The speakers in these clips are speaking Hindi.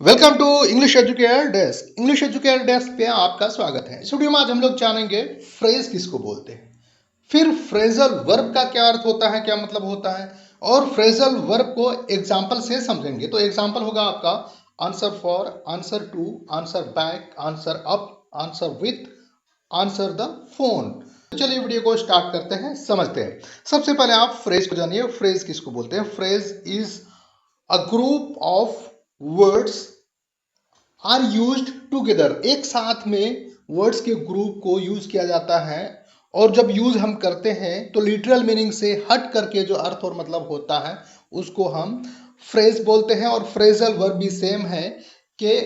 Welcome to English educator desk. English educator desk पे आपका स्वागत है। इस वीडियो में आज हम लोग जानेंगे फ्रेज किसको बोलते हैं, फिर फ्रेजल वर्ब का क्या अर्थ होता है, क्या मतलब होता है, और फ्रेजल वर्ब को एग्जाम्पल से समझेंगे। तो एग्जाम्पल होगा आपका answer for, answer to, answer back, answer up, answer with, answer the phone. चलिए वीडियो को स्टार्ट करते हैं, समझते हैं। सबसे पहले आप फ्रेज को जानिए। फ्रेज किसको बोलते हैं? Phrase is a group of words are used together. एक साथ में वर्ड्स के ग्रुप को यूज किया जाता है, और जब यूज हम करते हैं तो लिटरल मीनिंग से हट करके जो अर्थ और मतलब होता है उसको हम फ्रेज बोलते हैं। और फ्रेजल वर्ब भी सेम है कि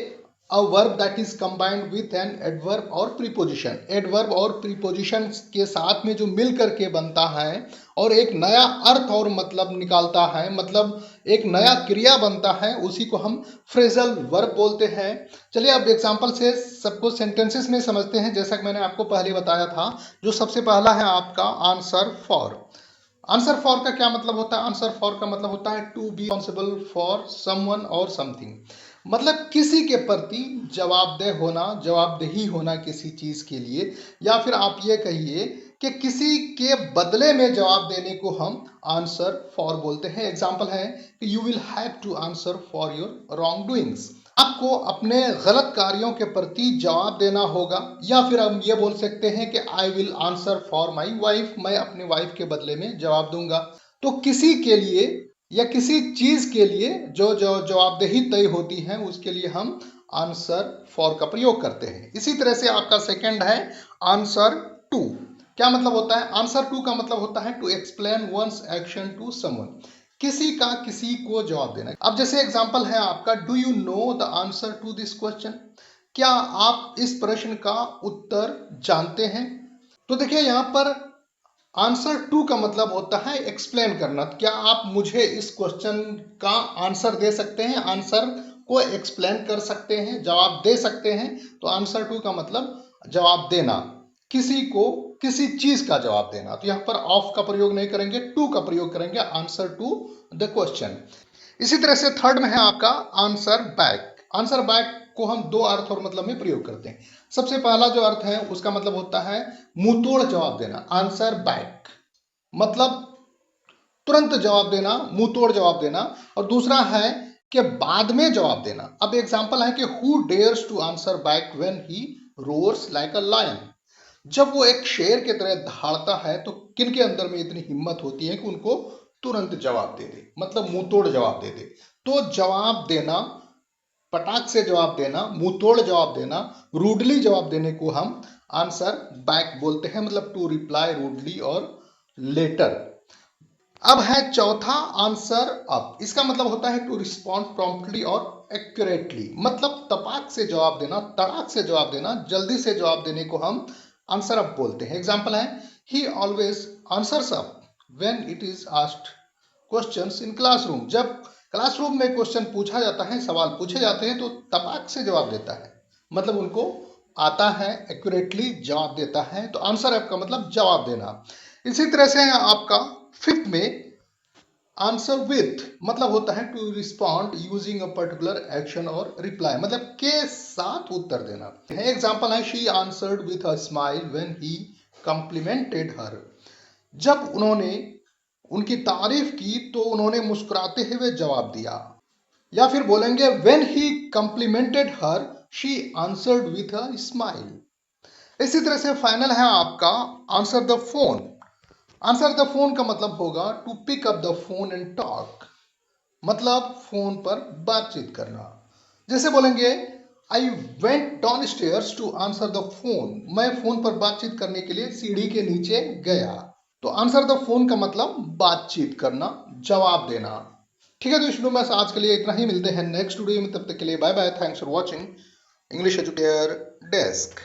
a verb that is combined with an adverb और प्रीपोजिशन। एडवर्ब और प्रीपोजिशन के साथ में जो मिल करके बनता है और एक नया अर्थ और मतलब निकालता है, मतलब एक नया क्रिया बनता है, उसी को हम फ्रेजल वर्ब बोलते हैं। चलिए अब एग्जांपल से सबको सेंटेंसेस में समझते हैं। जैसा कि मैंने आपको पहले बताया था, जो सबसे पहला है आपका आंसर फॉर। आंसर फॉर का क्या मतलब होता है? आंसर फॉर का मतलब होता है to be responsible for someone और समथिंग। मतलब किसी के प्रति जवाबदेह होना, जवाबदेही होना किसी चीज के लिए, या फिर आप ये कहिए कि किसी के बदले में जवाब देने को हम आंसर फॉर बोलते हैं। एग्जाम्पल है कि you will have to answer for your wrong doings. आपको अपने गलत कार्यों के प्रति जवाब देना होगा, या फिर हम ये बोल सकते हैं कि I will answer for my wife. मैं अपनी वाइफ के बदले में जवाब दूंगा। तो किसी के लिए या किसी चीज के लिए जो जो जवाबदेही तय होती है उसके लिए हम आंसर फॉर का प्रयोग करते हैं। इसी तरह से आपका सेकंड है आंसर टू। क्या मतलब होता है? आंसर टू का मतलब होता है to explain one's action to someone. किसी का किसी को जवाब देना। अब जैसे एग्जांपल है आपका, do you know the answer to this question? क्या आप इस प्रश्न का उत्तर जानते हैं? तो देखिए यहाँ पर आंसर टू का मतलब होता है एक्सप्लेन करना। क्या आप मुझे इस क्वेश्चन का आंसर दे सकते हैं? आंसर को एक्सप्लेन कर सकते हैं, जवाब दे सकते हैं। तो आंसर टू का मतलब जवाब देना, किसी को किसी चीज का जवाब देना। तो यहाँ पर ऑफ का प्रयोग नहीं करेंगे, टू का प्रयोग करेंगे, आंसर टू द क्वेश्चन। इसी तरह से थर्ड में है आपका आंसर बैक। आंसर बैक को हम दो अर्थ और मतलब में प्रयोग करते हैं। सबसे पहला जो अर्थ है उसका मतलब होता है मुंह तोड़ जवाब देना। आंसर बैक मतलब तुरंत जवाब देना, मुंह तोड़ जवाब देना। और दूसरा है कि बाद में जवाब देना। अब एग्जांपल है कि who dares to answer back when he roars like a lion. जब वो एक शेर की तरह दहाड़ता है तो किनके अंदर में इतनी हिम्मत होती है कि उनको तुरंत जवाब दे दे, मतलब मुंह तोड़ जवाब दे दे। तो जवाब देना, पटाख से जवाब देना, मुंह तोड़ जवाब देना, रूडली जवाब देने को हम आंसर बैक बोलते हैं, मतलब टू रिप्लाई रूडली और लेटर। अब है चौथा आंसर अप। इसका मतलब होता है टू रिस्पॉन्ड प्रॉम्प्टली और एक्यूरेटली। मतलब तपाक से जवाब देना, तड़ाक से जवाब देना, जल्दी से जवाब देने को हम आंसर अप बोलते हैं। एग्जाम्पल है ही always answers up when it is asked questions in classroom. जब क्लासरूम में क्वेश्चन पूछा जाता है, सवाल पूछे जाते हैं, तो तपाक से जवाब देता है, मतलब उनको आता है, एक्यूरेटली जवाब देता है। तो आंसर अप का मतलब जवाब देना। इसी तरह से है आपका फिफ्थ में आंसर विथ। मतलब होता है to respond using a particular action और रिप्लाई, मतलब के साथ उत्तर देना। एग्जाम्पल है she answered with a smile when he complimented her. जब उन्होंने उनकी तारीफ की तो उन्होंने मुस्कुराते हुए जवाब दिया। या फिर बोलेंगे when he complimented her she answered with a smile. इसी तरह से फाइनल है आपका answer the phone. Answer the phone का मतलब होगा to pick up the phone and talk. मतलब फोन पर बातचीत करना। जैसे बोलेंगे I went downstairs to answer the phone. मैं फोन पर बातचीत करने के लिए सीढ़ी के नीचे गया। तो आंसर द फोन का मतलब बातचीत करना, जवाब देना। ठीक है, तो इस वीडियो में आज के लिए इतना ही। मिलते हैं नेक्स्ट वीडियो में, तब तक के लिए bye bye. Thanks for watching English educator desk.